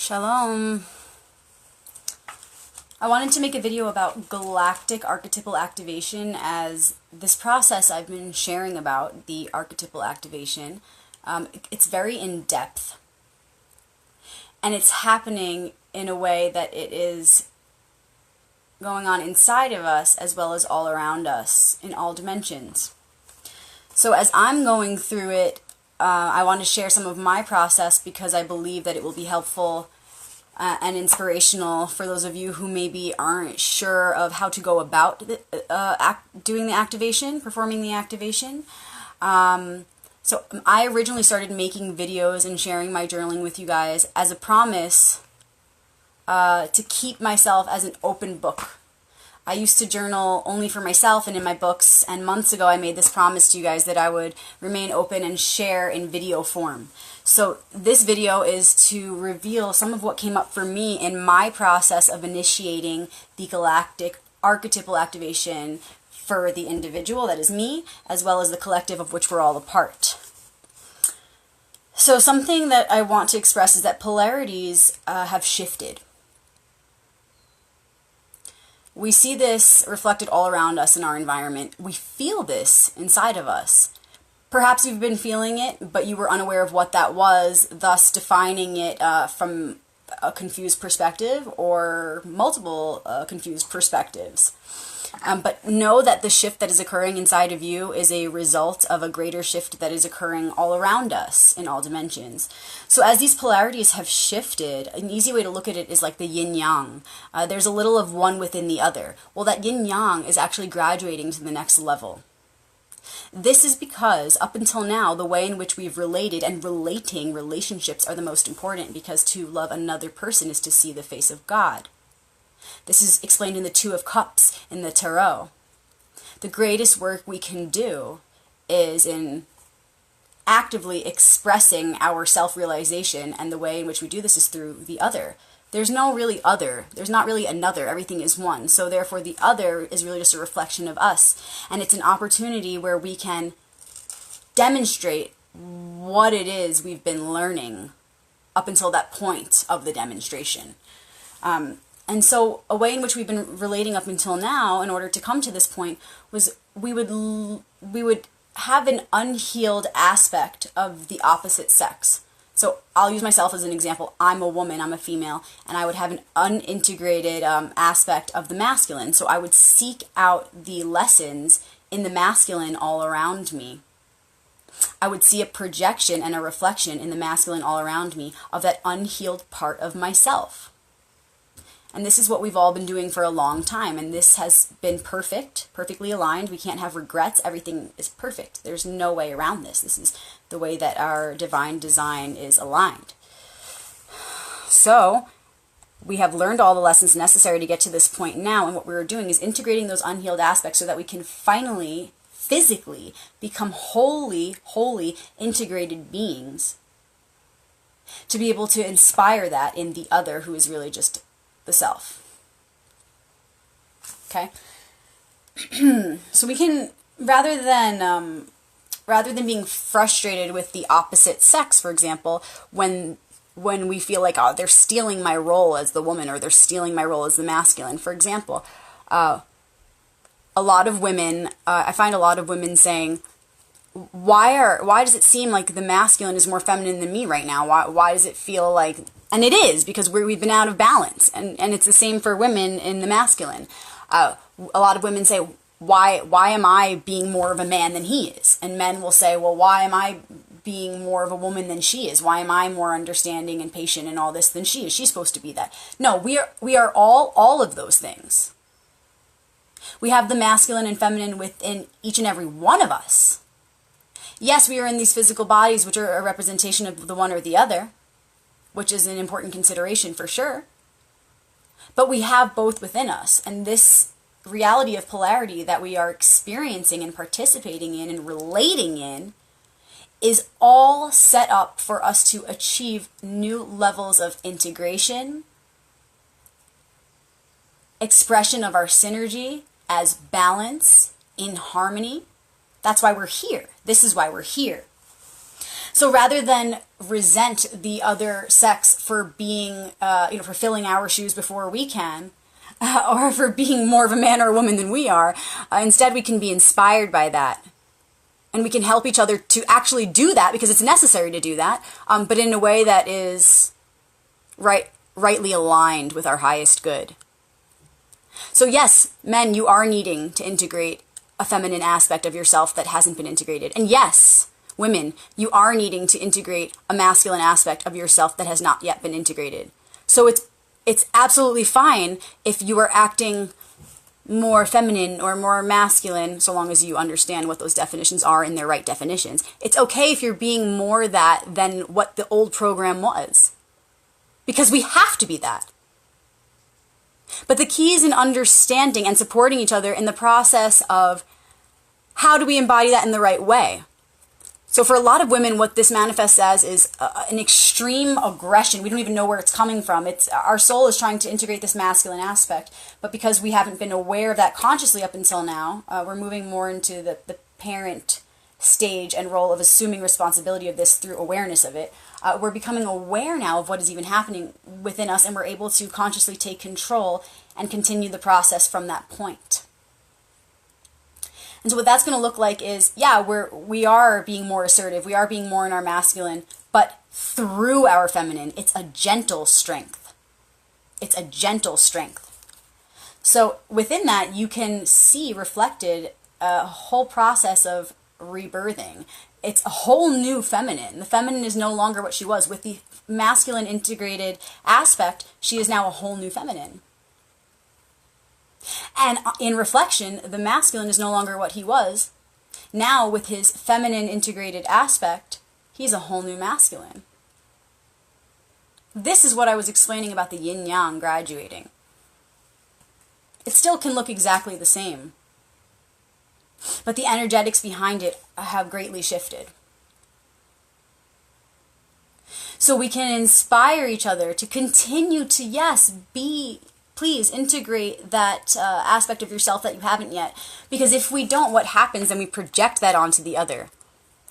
Shalom. I wanted to make a video about galactic archetypal activation, as this process I've been sharing about, the archetypal activation, it's very in-depth. And it's happening in a way that it is going on inside of us as well as all around us in all dimensions. So as I'm going through it, I want to share some of my process because I believe that it will be helpful and inspirational for those of you who maybe aren't sure of how to go about doing the activation, performing the activation. So I originally started making videos and sharing my journaling with you guys as a promise to keep myself as an open book. I used to journal only for myself and in my books, and months ago I made this promise to you guys that I would remain open and share in video form. So this video is to reveal some of what came up for me in my process of initiating the galactic archetypal activation for the individual, that is me, as well as the collective of which we're all a part. So something that I want to express is that polarities have shifted. We see this reflected all around us in our environment. We feel this inside of us. Perhaps you've been feeling it, but you were unaware of what that was, thus defining it from a confused perspective or multiple confused perspectives. But know that the shift that is occurring inside of you is a result of a greater shift that is occurring all around us in all dimensions. So as these polarities have shifted, an easy way to look at it is like the yin-yang. There's a little of one within the other. Well, that yin-yang is actually graduating to the next level. This is because up until now, the way in which we've related and relating relationships are the most important, because to love another person is to see the face of God. This is explained in the Two of Cups in the Tarot. The greatest work we can do is in actively expressing our self-realization, and the way in which we do this is through the other. There's no really other. There's not really another. Everything is one. So therefore the other is really just a reflection of us. And it's an opportunity where we can demonstrate what it is we've been learning up until that point of the demonstration. And so a way in which we've been relating up until now, in order to come to this point, was we would have an unhealed aspect of the opposite sex. So I'll use myself as an example. I'm a woman, I'm a female, and I would have an unintegrated aspect of the masculine. So I would seek out the lessons in the masculine all around me. I would see a projection and a reflection in the masculine all around me of that unhealed part of myself. And this is what we've all been doing for a long time, and this has been perfect, perfectly aligned. We can't have regrets. Everything is perfect. There's no way around this. This is the way that our divine design is aligned. So we have learned all the lessons necessary to get to this point now, and what we're doing is integrating those unhealed aspects so that we can finally, physically, become wholly integrated beings, to be able to inspire that in the other, who is really just the self. Okay? So we can, rather than being frustrated with the opposite sex, for example, when we feel like, oh, they're stealing my role as the woman, or they're stealing my role as the masculine, for example, a lot of women, I find a lot of women saying, why does it seem like the masculine is more feminine than me right now? Why does it feel like... And it is, because we've been out of balance. And it's the same for women in the masculine. A lot of women say, why am I being more of a man than he is? And men will say, well, why am I being more of a woman than she is? Why am I more understanding and patient and all this than she is? She's supposed to be that. No, we are all of those things. We have the masculine and feminine within each and every one of us. Yes, we are in these physical bodies, which are a representation of the one or the other, which is an important consideration for sure. But we have both within us, and this reality of polarity that we are experiencing and participating in and relating in is all set up for us to achieve new levels of integration, expression of our synergy as balance in harmony. That's why we're here. This is why we're here. So rather than resent the other sex for being, for filling our shoes before we can, or for being more of a man or a woman than we are, instead we can be inspired by that. And we can help each other to actually do that because it's necessary to do that, but in a way that is rightly aligned with our highest good. So yes, men, you are needing to integrate a feminine aspect of yourself that hasn't been integrated. And yes, women, you are needing to integrate a masculine aspect of yourself that has not yet been integrated. So it's absolutely fine if you are acting more feminine or more masculine, so long as you understand what those definitions are in their right definitions. It's okay if you're being more that than what the old program was, because we have to be that. But the key is in understanding and supporting each other in the process of how do we embody that in the right way. So for a lot of women, what this manifests as is an extreme aggression. We don't even know where it's coming from. Our soul is trying to integrate this masculine aspect, but because we haven't been aware of that consciously up until now, we're moving more into the parent stage and role of assuming responsibility of this through awareness of it. We're becoming aware now of what is even happening within us, and we're able to consciously take control and continue the process from that point. And so what that's going to look like is, yeah, we are being more assertive, we are being more in our masculine, but through our feminine. It's a gentle strength. It's a gentle strength. So within that, you can see reflected a whole process of rebirthing. It's a whole new feminine. The feminine is no longer what she was. With the masculine integrated aspect, she is now a whole new feminine. And in reflection, the masculine is no longer what he was. Now, with his feminine integrated aspect, he's a whole new masculine. This is what I was explaining about the yin-yang graduating. It still can look exactly the same, but the energetics behind it have greatly shifted. So we can inspire each other to continue to, yes, please integrate that aspect of yourself that you haven't yet. Because if we don't, what happens? Then we project that onto the other.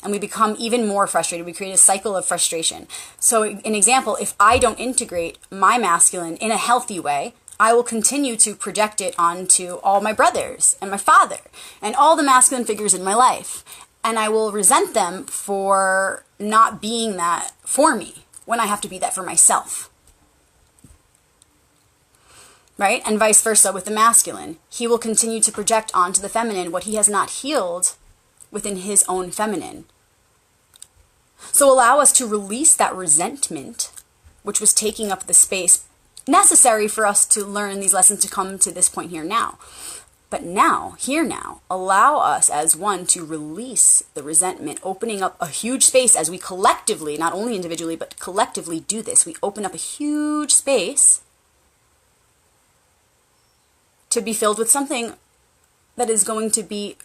And we become even more frustrated. We create a cycle of frustration. So an example, if I don't integrate my masculine in a healthy way, I will continue to project it onto all my brothers and my father and all the masculine figures in my life. And I will resent them for not being that for me when I have to be that for myself. Right? And vice versa with the masculine. He will continue to project onto the feminine what he has not healed within his own feminine. So allow us to release that resentment, which was taking up the space necessary for us to learn these lessons to come to this point here now. But now, here now, allow us as one to release the resentment, opening up a huge space as we collectively, not only individually, but collectively do this. We open up a huge space to be filled with something that is going to be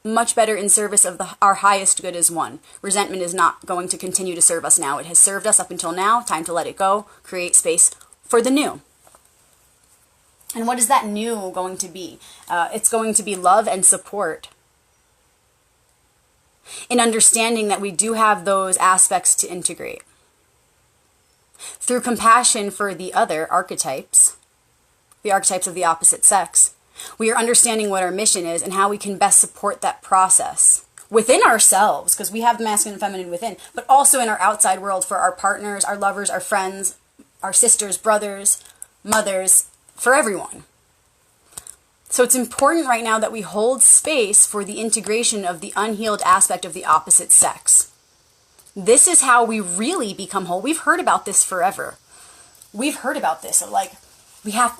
much better in service of our highest good as one. Resentment is not going to continue to serve us now. It has served us up until now. Time to let it go. Create space for the new. And what is that new going to be? It's going to be love and support. In understanding that we do have those aspects to integrate. Through compassion for the other archetypes, the archetypes of the opposite sex, we are understanding what our mission is and how we can best support that process within ourselves, because we have the masculine and feminine within, but also in our outside world for our partners, our lovers, our friends, our sisters, brothers, mothers, for everyone. So it's important right now that we hold space for the integration of the unhealed aspect of the opposite sex. This is how we really become whole. We've heard about this forever. We've heard about this. So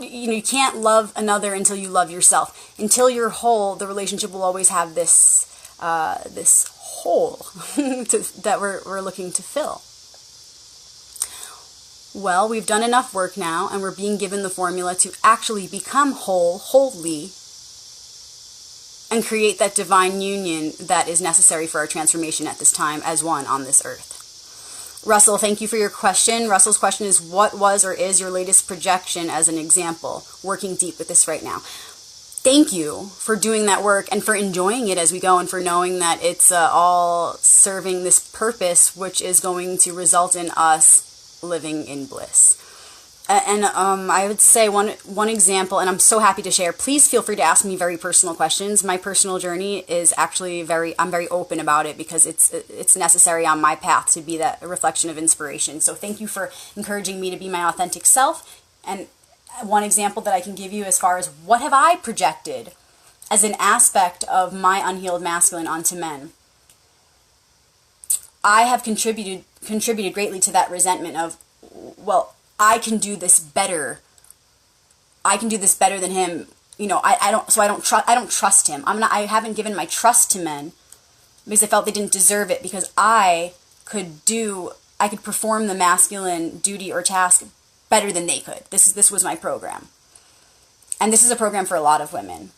you can't love another until you love yourself. Until you're whole, the relationship will always have this hole that we're looking to fill. Well, we've done enough work now, and we're being given the formula to actually become wholly, and create that divine union that is necessary for our transformation at this time as one on this earth. Russell, thank you for your question. Russell's question is, what was or is your latest projection as an example? Working deep with this right now. Thank you for doing that work and for enjoying it as we go, and for knowing that it's all serving this purpose, which is going to result in us living in bliss. And I would say one example, and I'm so happy to share, please feel free to ask me very personal questions. My personal journey is actually I'm very open about it because it's necessary on my path to be that reflection of inspiration. So thank you for encouraging me to be my authentic self. And one example that I can give you as far as what have I projected as an aspect of my unhealed masculine onto men. I have contributed greatly to that resentment of, well, I can do this better. I can do this better than him. You know, I don't trust him. I haven't given my trust to men because I felt they didn't deserve it, because I could perform the masculine duty or task better than they could. This was my program. And this is a program for a lot of women.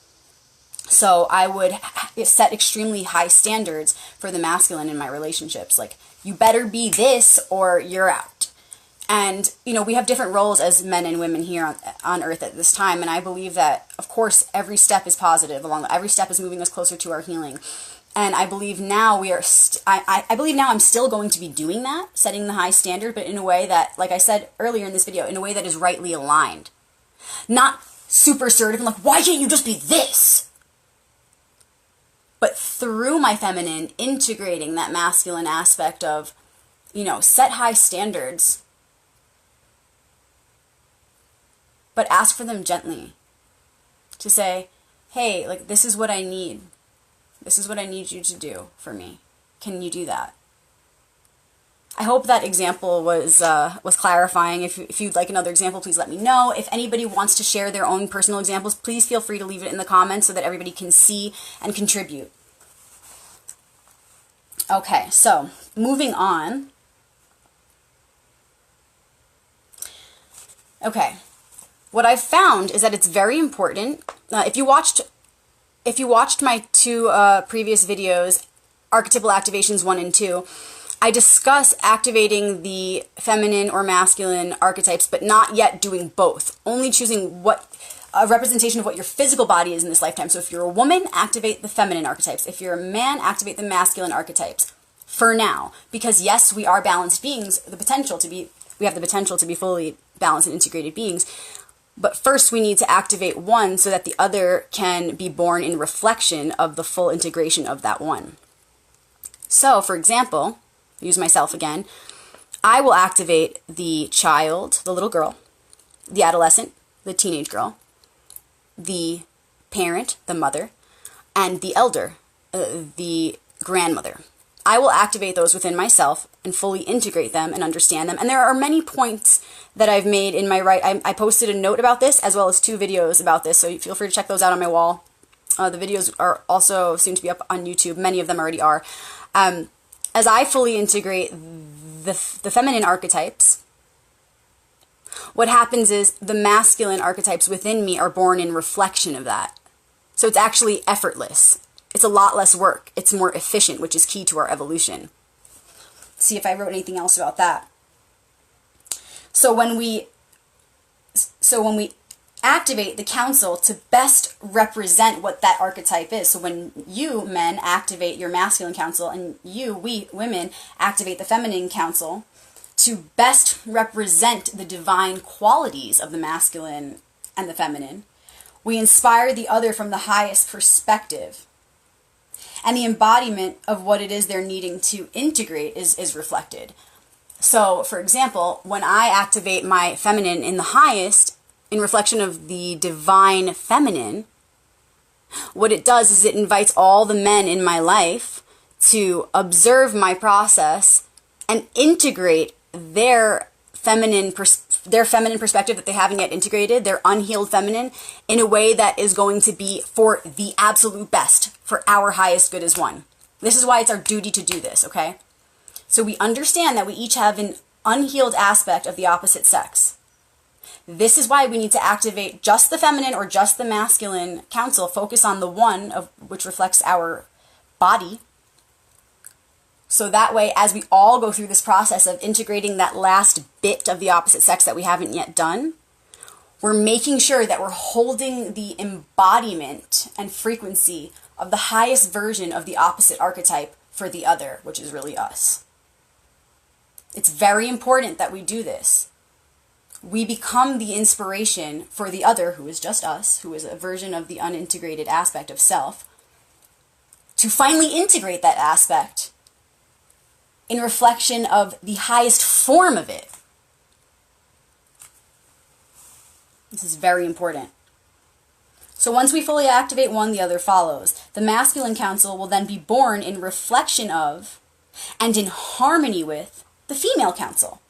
So I would set extremely high standards for the masculine in my relationships. Like, you better be this or you're out. And, you know, we have different roles as men and women here on Earth at this time. And I believe that, of course, every step is positive. Every step is moving us closer to our healing. And I believe now I believe now I'm still going to be doing that, setting the high standard, but in a way that, like I said earlier in this video, in a way that is rightly aligned. Not super assertive and like, why can't you just be this? But through my feminine, integrating that masculine aspect of, you know, set high standards, but ask for them gently. To say, hey, like, this is what I need. This is what I need you to do for me. Can you do that? I hope that example was clarifying. If you'd like another example, please let me know. If anybody wants to share their own personal examples, please feel free to leave it in the comments so that everybody can see and contribute. Okay, so moving on. Okay, what I've found is that it's very important. If you watched my two previous videos, Archetypal Activations 1 and 2, I discuss activating the feminine or masculine archetypes, but not yet doing both. Only choosing a representation of what your physical body is in this lifetime. So if you're a woman, activate the feminine archetypes. If you're a man, activate the masculine archetypes. For now. Because yes, we are balanced beings. We have the potential to be fully balanced and integrated beings. But first we need to activate one so that the other can be born in reflection of the full integration of that one. So, for example, use myself again, I will activate the child, the little girl, the adolescent, the teenage girl, the parent, the mother, and the elder, the grandmother. I will activate those within myself and fully integrate them and understand them. And there are many points that I've made in my I posted a note about this as well as 2 videos about this, so feel free to check those out on my wall. The videos are also soon to be up on YouTube. Many of them already are. As I fully integrate the feminine archetypes, what happens is the masculine archetypes within me are born in reflection of that. So it's actually effortless. It's a lot less work. It's more efficient, which is key to our evolution. See if I wrote anything else about that. So when we activate the council to best represent what that archetype is. So when you men activate your masculine council and we women activate the feminine council to best represent the divine qualities of the masculine and the feminine, we inspire the other from the highest perspective. And the embodiment of what it is they're needing to integrate is reflected. So, for example, when I activate my feminine in the highest, in reflection of the divine feminine, what it does is it invites all the men in my life to observe my process and integrate their feminine perspective that they haven't yet integrated, their unhealed feminine, in a way that is going to be for the absolute best, for our highest good as one. This is why it's our duty to do this, okay? So we understand that we each have an unhealed aspect of the opposite sex. This is why we need to activate just the feminine or just the masculine council, focus on the one of which reflects our body. So that way, as we all go through this process of integrating that last bit of the opposite sex that we haven't yet done, we're making sure that we're holding the embodiment and frequency of the highest version of the opposite archetype for the other, which is really us. It's very important that we do this. We become the inspiration for the other, who is just us, who is a version of the unintegrated aspect of self, to finally integrate that aspect in reflection of the highest form of it. This is very important. So once we fully activate one, the other follows. The masculine council will then be born in reflection of and in harmony with the female council.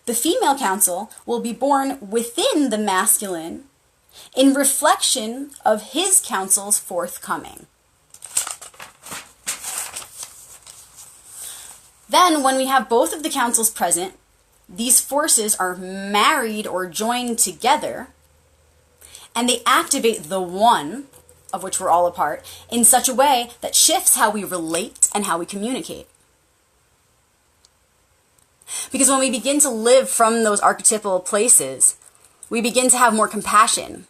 The female council will be born within the masculine in reflection of his council's forthcoming. Then, when we have both of the councils present, these forces are married or joined together, and they activate the one, of which we're all a part, in such a way that shifts how we relate and how we communicate. Because when we begin to live from those archetypal places, we begin to have more compassion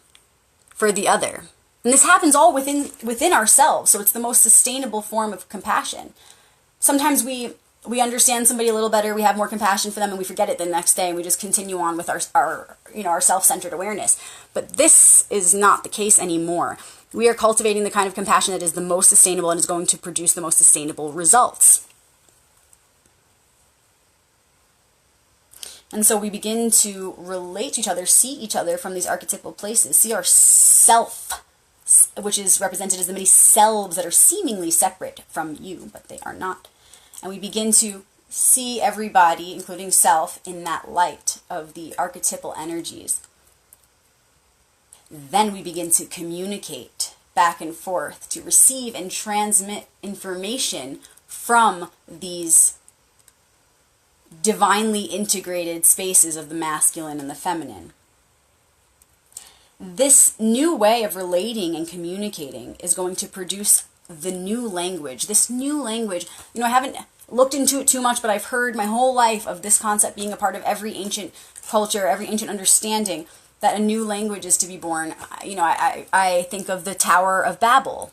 for the other. And this happens all within ourselves, so it's the most sustainable form of compassion. Sometimes we understand somebody a little better, we have more compassion for them, and we forget it the next day, and we just continue on with our self-centered awareness. But this is not the case anymore. We are cultivating the kind of compassion that is the most sustainable and is going to produce the most sustainable results. And so we begin to relate to each other, see each other from these archetypal places, see our self, which is represented as the many selves that are seemingly separate from you, but they are not. And we begin to see everybody, including self, in that light of the archetypal energies. Then we begin to communicate back and forth, to receive and transmit information from these divinely integrated spaces of the masculine and the feminine. This new way of relating and communicating is going to produce the new language. This new language, I haven't looked into it too much, but I've heard my whole life of this concept being a part of every ancient culture, every ancient understanding, that a new language is to be born. I think of the Tower of Babel.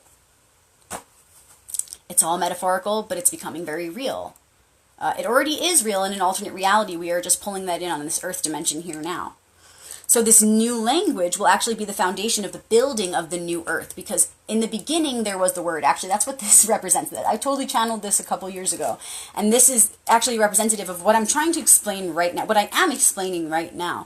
It's all metaphorical, but it's becoming very real. It already is real in an alternate reality. We are just pulling that in on this earth dimension here now. So this new language will actually be the foundation of the building of the new earth, because in the beginning there was the word. Actually, that's what this represents. I totally channeled this a couple years ago. And this is actually representative of what I'm trying to explain right now, what I am explaining right now.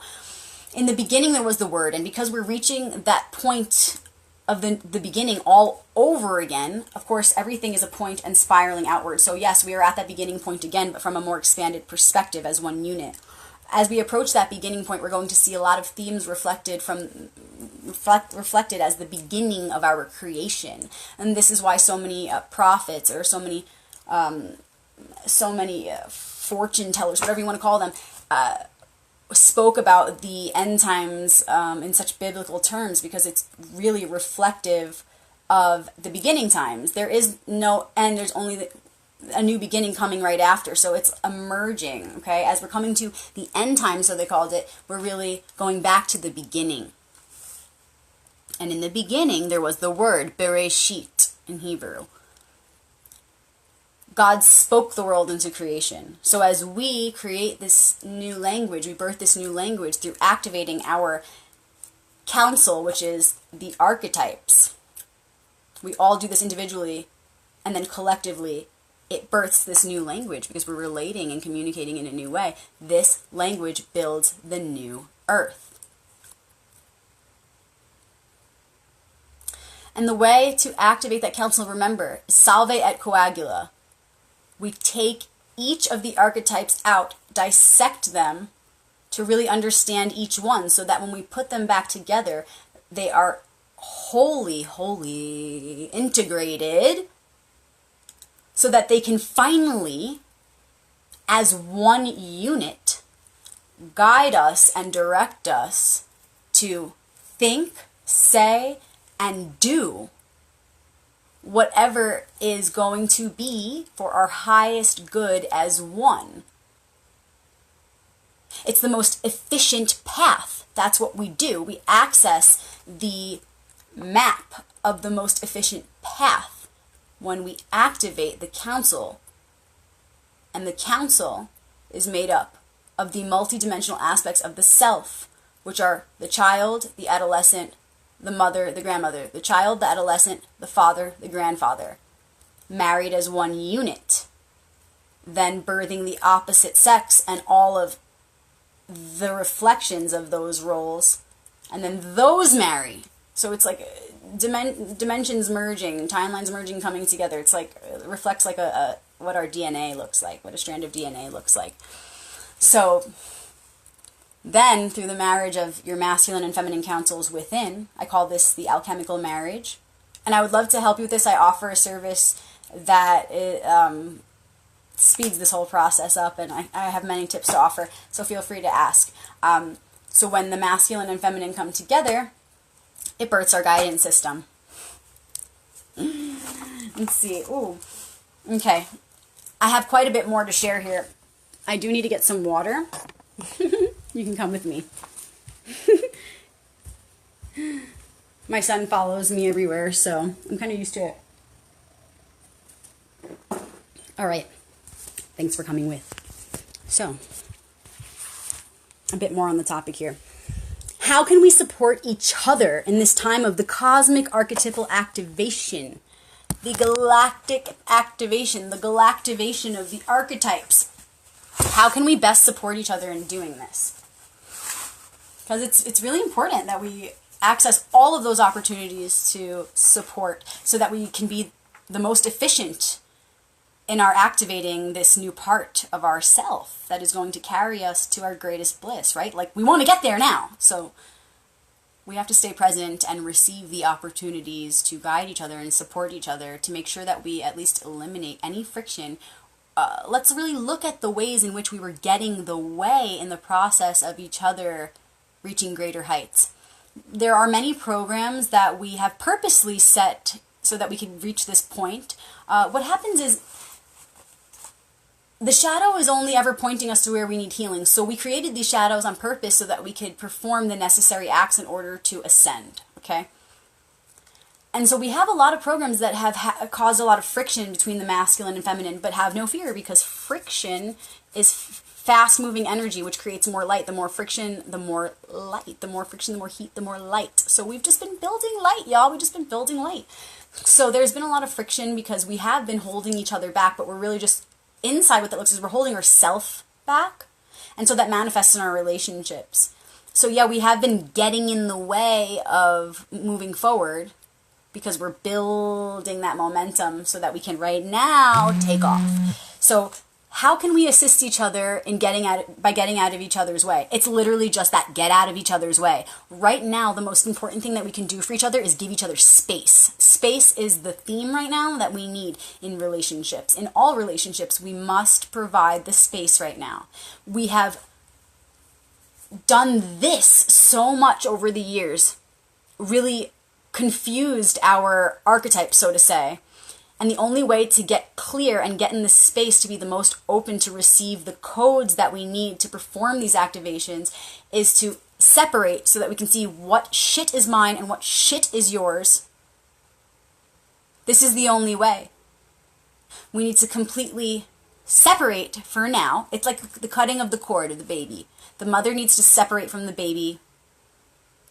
In the beginning there was the word, and because we're reaching that point of the beginning all over again, of course, everything is a point and spiraling outward. So yes, we are at that beginning point again, but from a more expanded perspective as one unit. As we approach that beginning point, we're going to see a lot of themes reflected as the beginning of our creation. And this is why so many prophets, or so many fortune tellers, whatever you want to call them, spoke about the end times in such biblical terms, because it's really reflective of the beginning times. There is no end, there's only a new beginning coming right after. So it's emerging, okay? As we're coming to the end times, so they called it, we're really going back to the beginning. And in the beginning, there was the word, Bereshit, in Hebrew. God spoke the world into creation. So as we create this new language, we birth this new language through activating our council, which is the archetypes. We all do this individually, and then collectively it births this new language, because we're relating and communicating in a new way. This language builds the new earth. And the way to activate that council, remember, salve et coagula. We take each of the archetypes out, dissect them to really understand each one, so that when we put them back together, they are wholly integrated, so that they can finally, as one unit, guide us and direct us to think, say, and do whatever is going to be for our highest good as one. It's the most efficient path. That's what we do. We access the map of the most efficient path when we activate the council. And the council is made up of the multidimensional aspects of the self, which are the child, the adolescent, the mother, the grandmother, the child, the adolescent, the father, the grandfather, married as one unit, then birthing the opposite sex and all of the reflections of those roles, and then those marry. So it's like dimensions merging, timelines merging, coming together. It's like, it reflects like what our DNA looks like, what a strand of DNA looks like. So then, through the marriage of your masculine and feminine councils within, I call this the alchemical marriage. And I would love to help you with this. I offer a service that speeds this whole process up, and I have many tips to offer, so feel free to ask. So when the masculine and feminine come together, it births our guidance system. Let's see. Ooh. Okay. I have quite a bit more to share here. I do need to get some water. You can come with me. My son follows me everywhere, so I'm kind of used to it. All right. Thanks for coming with. So, a bit more on the topic here. How can we support each other in this time of the cosmic archetypal activation? The galactic activation, the galactivation of the archetypes. How can we best support each other in doing this? Because it's really important that we access all of those opportunities to support so that we can be the most efficient in our activating this new part of ourself that is going to carry us to our greatest bliss, right? Like, we want to get there now. So we have to stay present and receive the opportunities to guide each other and support each other to make sure that we at least eliminate any friction. Let's really look at the ways in which we were getting the way in the process of each other reaching greater heights. There are many programs that we have purposely set so that we can reach this point. What happens is the shadow is only ever pointing us to where we need healing. So we created these shadows on purpose so that we could perform the necessary acts in order to ascend, okay? And so we have a lot of programs that have caused a lot of friction between the masculine and feminine, but have no fear, because friction is fast-moving energy, which creates more light. The more friction, the more light. The more friction, the more heat, the more light. So we've just been building light, y'all. We've just been building light. So there's been a lot of friction because we have been holding each other back, but we're really just inside what that looks is we're holding ourselves back. And so that manifests in our relationships. So yeah, we have been getting in the way of moving forward because we're building that momentum so that we can right now take off. So how can we assist each other in by getting out of each other's way? It's literally just that, get out of each other's way. Right now, the most important thing that we can do for each other is give each other space. Space is the theme right now that we need in relationships. In all relationships, we must provide the space right now. We have done this so much over the years, really confused our archetype, so to say. And the only way to get clear and get in the space to be the most open to receive the codes that we need to perform these activations is to separate so that we can see what shit is mine and what shit is yours. This is the only way. We need to completely separate for now. It's like the cutting of the cord of the baby. The mother needs to separate from the baby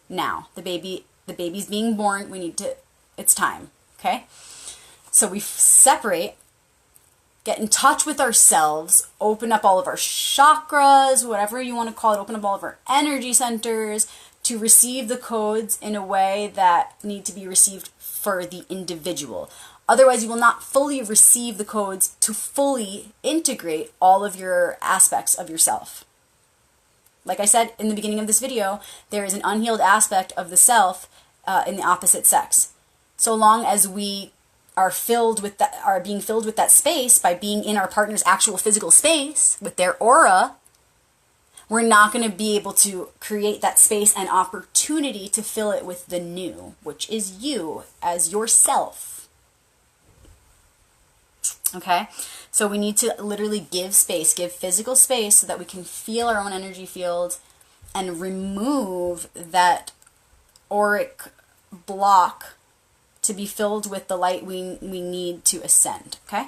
now. The baby's being born. It's time. Okay? So we separate, get in touch with ourselves, open up all of our chakras, whatever you want to call it, open up all of our energy centers to receive the codes in a way that need to be received for the individual. Otherwise, you will not fully receive the codes to fully integrate all of your aspects of yourself. Like I said in the beginning of this video, there is an unhealed aspect of the self in the opposite sex. So long as we are being filled with that space by being in our partner's actual physical space with their aura, we're not going to be able to create that space and opportunity to fill it with the new, which is you as yourself. Okay? So we need to literally give space, give physical space so that we can feel our own energy field and remove that auric block to be filled with the light we need to ascend, okay?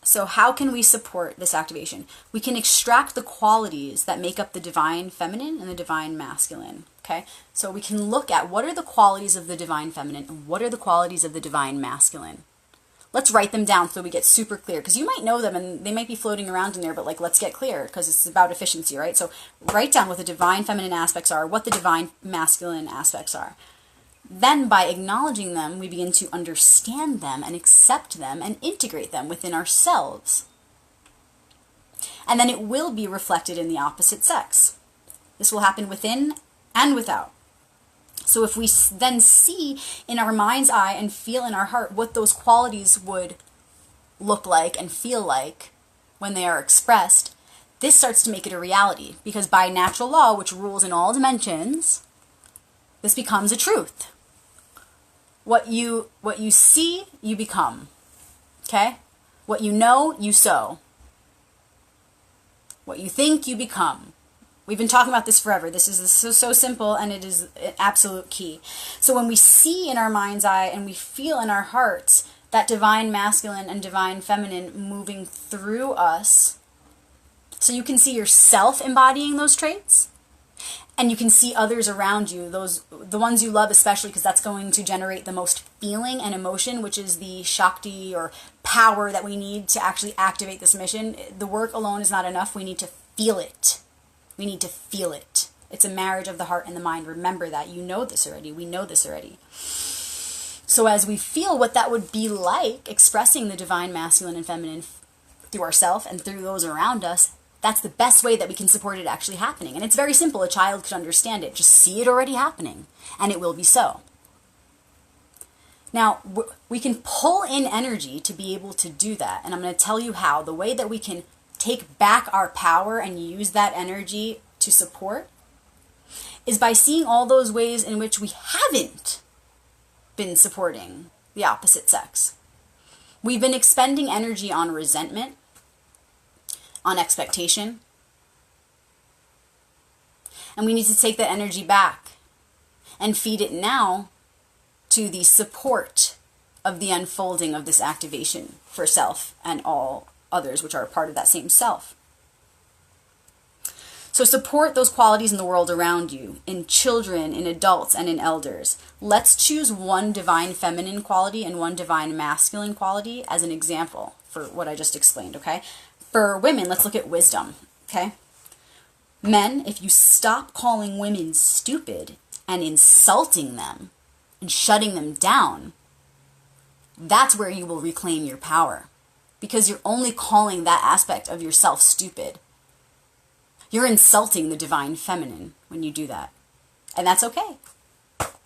So how can we support this activation? We can extract the qualities that make up the divine feminine and the divine masculine, okay? So we can look at what are the qualities of the divine feminine and what are the qualities of the divine masculine. Let's write them down so we get super clear, because you might know them and they might be floating around in there, but like, let's get clear, because it's about efficiency, right? So write down what the divine feminine aspects are, what the divine masculine aspects are. Then by acknowledging them, we begin to understand them and accept them and integrate them within ourselves. And then it will be reflected in the opposite sex. This will happen within and without. So if we then see in our mind's eye and feel in our heart what those qualities would look like and feel like when they are expressed, this starts to make it a reality. Because by natural law, which rules in all dimensions, this becomes a truth. What you see, you become. Okay? What you know, you sow. What you think, you become. We've been talking about this forever. This is so simple, and it is an absolute key. So when we see in our mind's eye and we feel in our hearts that divine masculine and divine feminine moving through us, so you can see yourself embodying those traits, and you can see others around you, the ones you love especially, because that's going to generate the most feeling and emotion, which is the Shakti or power that we need to actually activate this mission. The work alone is not enough. We need to feel it. We need to feel it. It's a marriage of the heart and the mind. Remember that. You know this already. We know this already. So as we feel what that would be like, expressing the divine masculine and feminine through ourselves and through those around us, that's the best way that we can support it actually happening. And it's very simple. A child could understand it. Just see it already happening, and it will be so. Now, we can pull in energy to be able to do that. And I'm going to tell you how. The way that we can take back our power and use that energy to support is by seeing all those ways in which we haven't been supporting the opposite sex. We've been expending energy on resentment, on expectation, and we need to take that energy back and feed it now to the support of the unfolding of this activation for self and all others which are a part of that same self. So support those qualities in the world around you, in children, in adults, and in elders. Let's choose one divine feminine quality and one divine masculine quality as an example for what I just explained, okay? For women, let's look at wisdom, okay? Men, if you stop calling women stupid and insulting them and shutting them down, that's where you will reclaim your power. Because you're only calling that aspect of yourself stupid. You're insulting the divine feminine when you do that. And that's okay.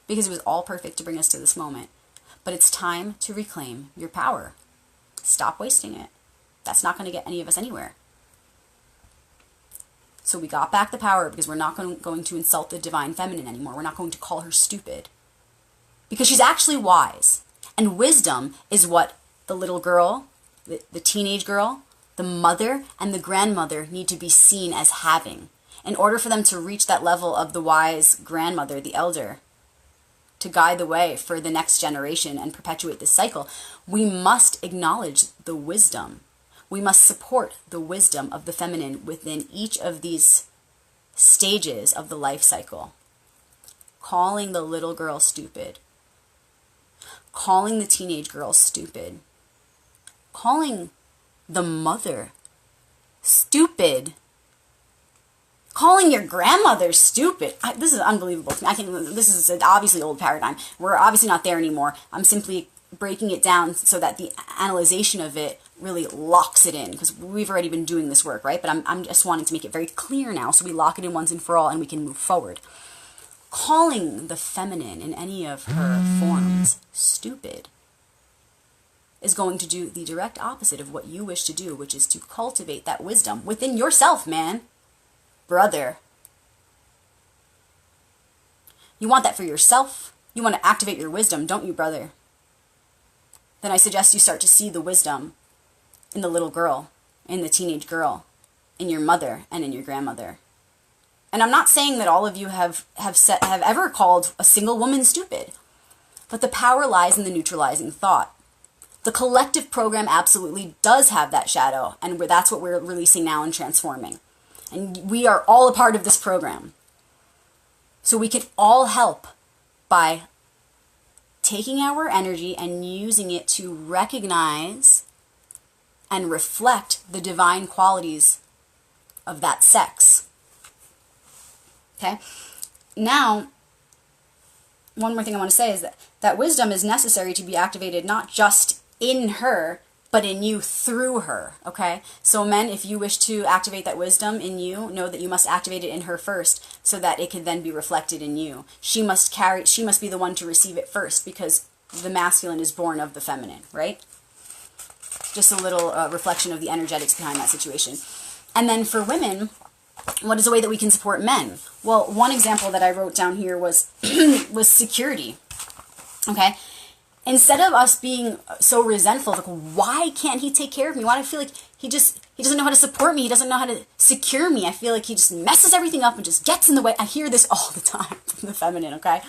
Because it was all perfect to bring us to this moment. But it's time to reclaim your power. Stop wasting it. That's not going to get any of us anywhere. So we got back the power because we're not going to insult the divine feminine anymore. We're not going to call her stupid. Because she's actually wise. And wisdom is what the little girl, the teenage girl, the mother, and the grandmother need to be seen as having. In order for them to reach that level of the wise grandmother, the elder, to guide the way for the next generation and perpetuate this cycle, we must acknowledge the wisdom. We must support the wisdom of the feminine within each of these stages of the life cycle. Calling the little girl stupid. Calling the teenage girl stupid. Calling the mother stupid. Calling your grandmother stupid. This is unbelievable to me. This is an obviously old paradigm. We're obviously not there anymore. I'm simply breaking it down so that the analyzation of it really locks it in, because we've already been doing this work, right? But I'm just wanting to make it very clear now so we lock it in once and for all and we can move forward. Calling the feminine in any of her forms stupid is going to do the direct opposite of what you wish to do, which is to cultivate that wisdom within yourself, man. Brother. You want that for yourself? You want to activate your wisdom, don't you, brother? Then I suggest you start to see the wisdom in the little girl, in the teenage girl, in your mother, and in your grandmother. And I'm not saying that all of you have ever called a single woman stupid, but the power lies in the neutralizing thought. The collective program absolutely does have that shadow, and that's what we're releasing now and transforming. And we are all a part of this program. So we can all help by taking our energy and using it to recognize and reflect the divine qualities of that sex. Okay? Now, one more thing I want to say is that wisdom is necessary to be activated not just in her, but in you through her, okay? So men, if you wish to activate that wisdom in you, know that you must activate it in her first so that it can then be reflected in you. She must be the one to receive it first because the masculine is born of the feminine, right? Just a little reflection of the energetics behind that situation. And then for women, what is a way that we can support men? Well, one example that I wrote down here was was security, okay? Instead of us being so resentful, like, why can't he take care of me? Why do I feel like he doesn't know how to support me? He doesn't know how to secure me. I feel like he just messes everything up and just gets in the way. I hear this all the time from the feminine, okay?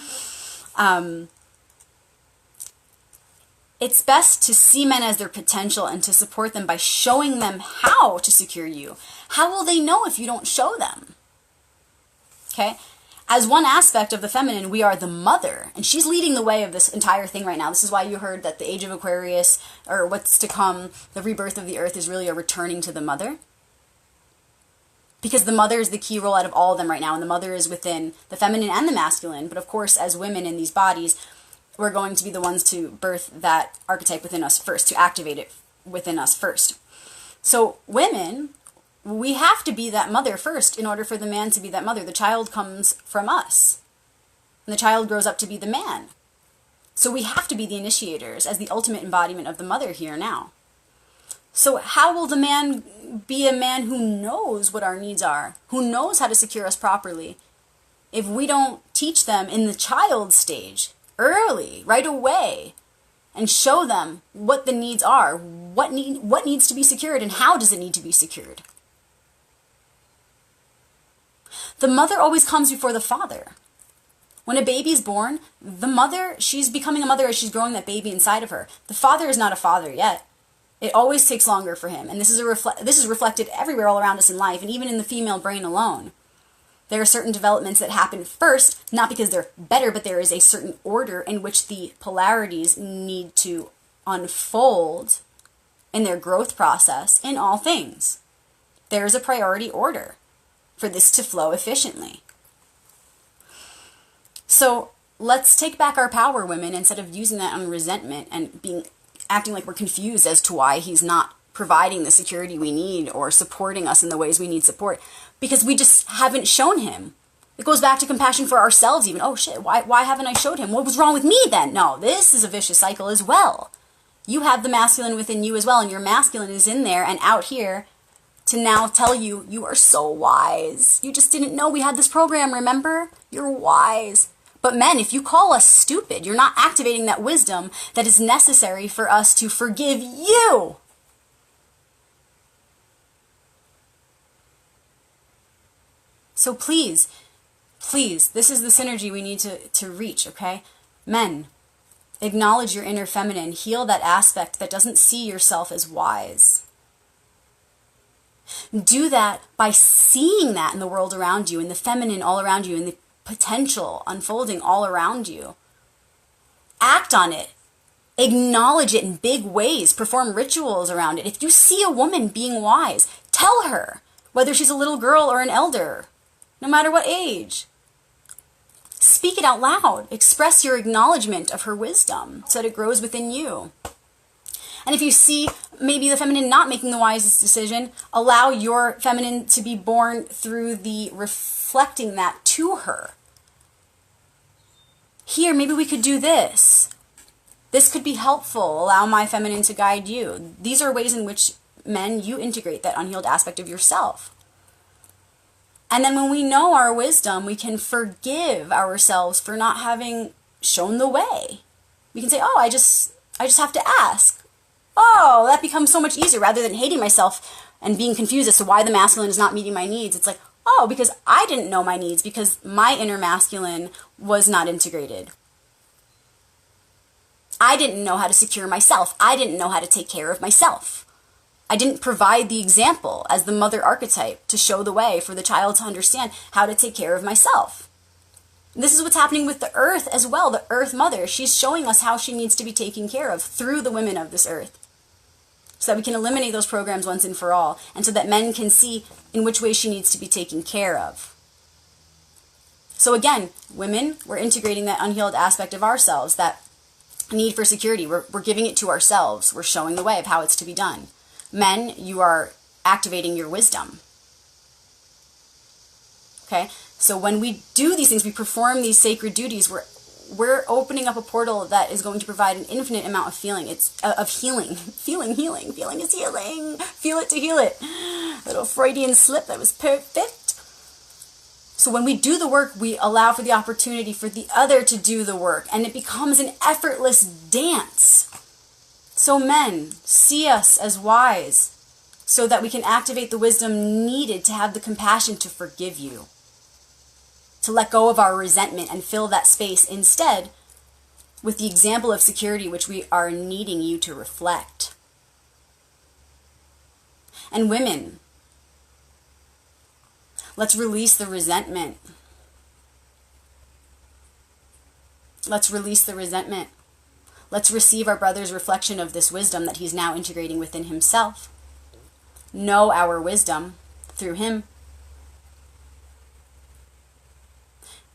It's best to see men as their potential and to support them by showing them how to secure you. How will they know if you don't show them? Okay? As one aspect of the feminine, we are the mother, and she's leading the way of this entire thing right now. This is why you heard that the age of Aquarius, or what's to come, the rebirth of the earth, is really a returning to the mother. Because the mother is the key role out of all of them right now, and the mother is within the feminine and the masculine. But of course, as women in these bodies, we're going to be the ones to birth that archetype within us first, to activate it within us first. So women, we have to be that mother first in order for the man to be that mother. The child comes from us, and the child grows up to be the man. So we have to be the initiators as the ultimate embodiment of the mother here now. So how will the man be a man who knows what our needs are, who knows how to secure us properly, if we don't teach them in the child stage, early, right away, and show them what the needs are, what needs to be secured, and how does it need to be secured? The mother always comes before the father. When a baby's born, the mother, she's becoming a mother as she's growing that baby inside of her. The father is not a father yet. It always takes longer for him. And this is reflected everywhere all around us in life, and even in the female brain alone. There are certain developments that happen first, not because they're better, but there is a certain order in which the polarities need to unfold in their growth process in all things. There is a priority order for this to flow efficiently. So let's take back our power, women, instead of using that on resentment and acting like we're confused as to why he's not providing the security we need or supporting us in the ways we need support, because we just haven't shown him. It goes back to compassion for ourselves even. Oh shit, why haven't I showed him? What was wrong with me then? No, this is a vicious cycle as well. You have the masculine within you as well, and your masculine is in there and out here to now tell you, you are so wise. You just didn't know we had this program, remember? You're wise. But men, if you call us stupid, you're not activating that wisdom that is necessary for us to forgive you. So please, this is the synergy we need to reach, okay? Men, acknowledge your inner feminine. Heal that aspect that doesn't see yourself as wise. Do that by seeing that in the world around you, in the feminine all around you, in the potential unfolding all around you. Act on it. Acknowledge it in big ways. Perform rituals around it. If you see a woman being wise, tell her, whether she's a little girl or an elder, no matter what age. Speak it out loud. Express your acknowledgement of her wisdom so that it grows within you. And if you see maybe the feminine not making the wisest decision, allow your feminine to be born through the reflecting that to her. Here, maybe we could do this. This could be helpful. Allow my feminine to guide you. These are ways in which, men, you integrate that unhealed aspect of yourself. And then when we know our wisdom, we can forgive ourselves for not having shown the way. We can say, oh, I just have to ask. Oh, that becomes so much easier rather than hating myself and being confused as to why the masculine is not meeting my needs. It's like, Oh, because I didn't know my needs because my inner masculine was not integrated. I didn't know how to secure myself. I didn't know how to take care of myself. I didn't provide the example as the mother archetype to show the way for the child to understand how to take care of myself. This is what's happening with the earth as well, the earth mother. She's showing us how she needs to be taken care of through the women of this earth, so that we can eliminate those programs once and for all, and so that men can see in which way she needs to be taken care of. So again, women, we're integrating that unhealed aspect of ourselves, that need for security. We're giving it to ourselves. We're showing the way of how it's to be done. Men, you are activating your wisdom. Okay? So when we do these things, we perform these sacred duties, we're opening up a portal that is going to provide an infinite amount of feeling. It's of healing. Healing is healing. Feel it to heal it. Little Freudian slip, that was perfect. So when we do the work, we allow for the opportunity for the other to do the work, and it becomes an effortless dance. So men, see us as wise, so that we can activate the wisdom needed to have the compassion to forgive you, to let go of our resentment and fill that space instead with the example of security which we are needing you to reflect. And women, let's release the resentment. Let's release the resentment. Let's receive our brother's reflection of this wisdom that he's now integrating within himself. Know our wisdom through him.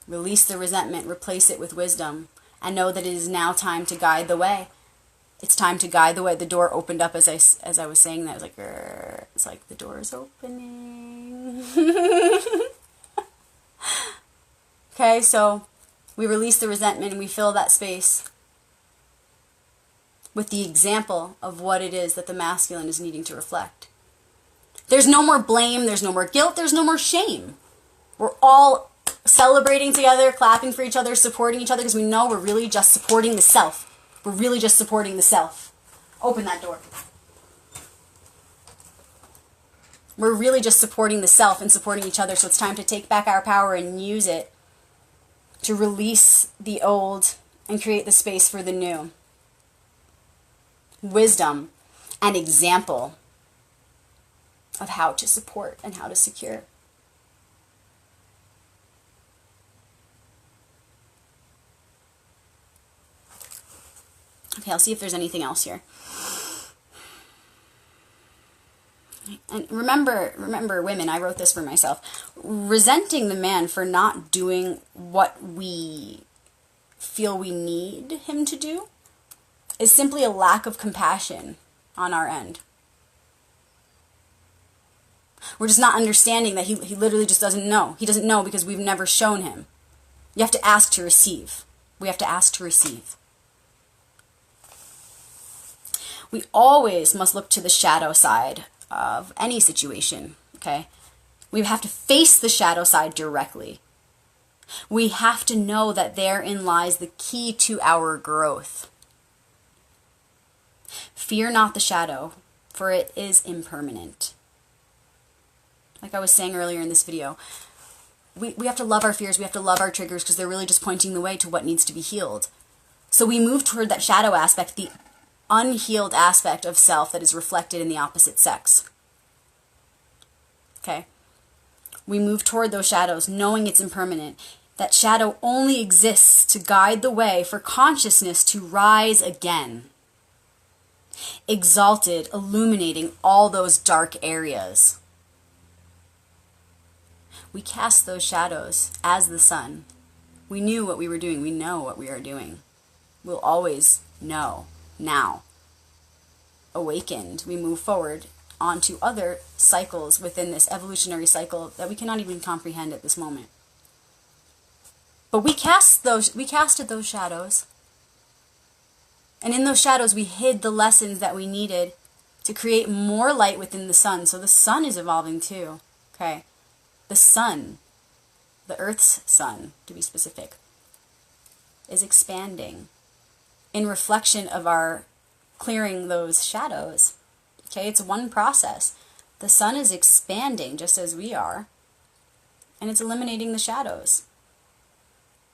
Release the resentment, replace it with wisdom, and know that it is now time to guide the way. It's time to guide the way. The door opened up as I was saying that. I was like, grrr. It's like the door is opening. Okay, so we release the resentment and we fill that space with the example of what it is that the masculine is needing to reflect. There's no more blame, there's no more guilt, there's no more shame. We're all celebrating together, clapping for each other, supporting each other, because we know we're really just supporting the self. We're really just supporting the self. Open that door. We're really just supporting the self and supporting each other, so it's time to take back our power and use it to release the old and create the space for the new. Wisdom and example of how to support and how to secure. Okay, I'll see if there's anything else here. And remember, women, I wrote this for myself. Resenting the man for not doing what we feel we need him to do is simply a lack of compassion on our end. We're just not understanding that he literally just doesn't know. He doesn't know because we've never shown him. You have to ask to receive. We have to ask to receive. We always must look to the shadow side of any situation, okay? We have to face the shadow side directly. We have to know that therein lies the key to our growth. Fear not the shadow, for it is impermanent. Like I was saying earlier in this video, we have to love our fears, we have to love our triggers, because they're really just pointing the way to what needs to be healed. So we move toward that shadow aspect, the unhealed aspect of self that is reflected in the opposite sex. Okay? We move toward those shadows, knowing it's impermanent. That shadow only exists to guide the way for consciousness to rise again. Exalted, illuminating all those dark areas. We cast those shadows as the sun. We knew what we were doing. We know what we are doing. We'll always know. Now, awakened, we move forward onto other cycles within this evolutionary cycle that we cannot even comprehend at this moment. But we casted those shadows. And in those shadows, we hid the lessons that we needed to create more light within the sun. So the sun is evolving too. Okay? The sun, the Earth's sun, to be specific, is expanding in reflection of our clearing those shadows. Okay, it's one process. The sun is expanding just as we are. and it's eliminating the shadows.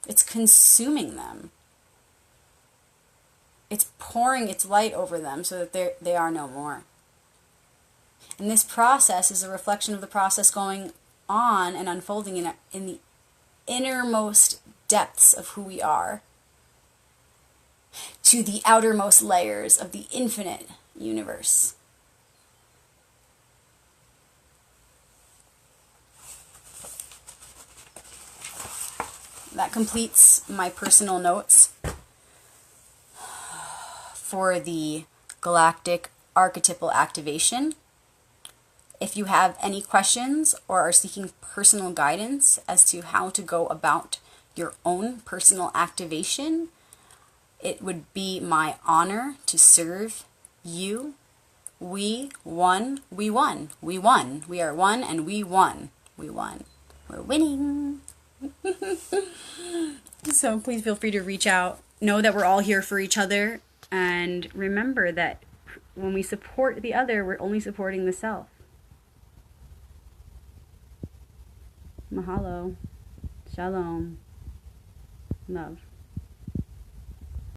It's consuming them. It's pouring its light over them so that they are no more. And this process is a reflection of the process going on and unfolding in the innermost depths of who we are, to the outermost layers of the infinite universe. That completes my personal notes for the Galactic Archetypal activation. If you have any questions or are seeking personal guidance as to how to go about your own personal activation, it would be my honor to serve you. We won. We won. We won. We are one and we won. We won. We're winning. So please feel free to reach out. Know that we're all here for each other. And remember that when we support the other, we're only supporting the self. Mahalo. Shalom. Love.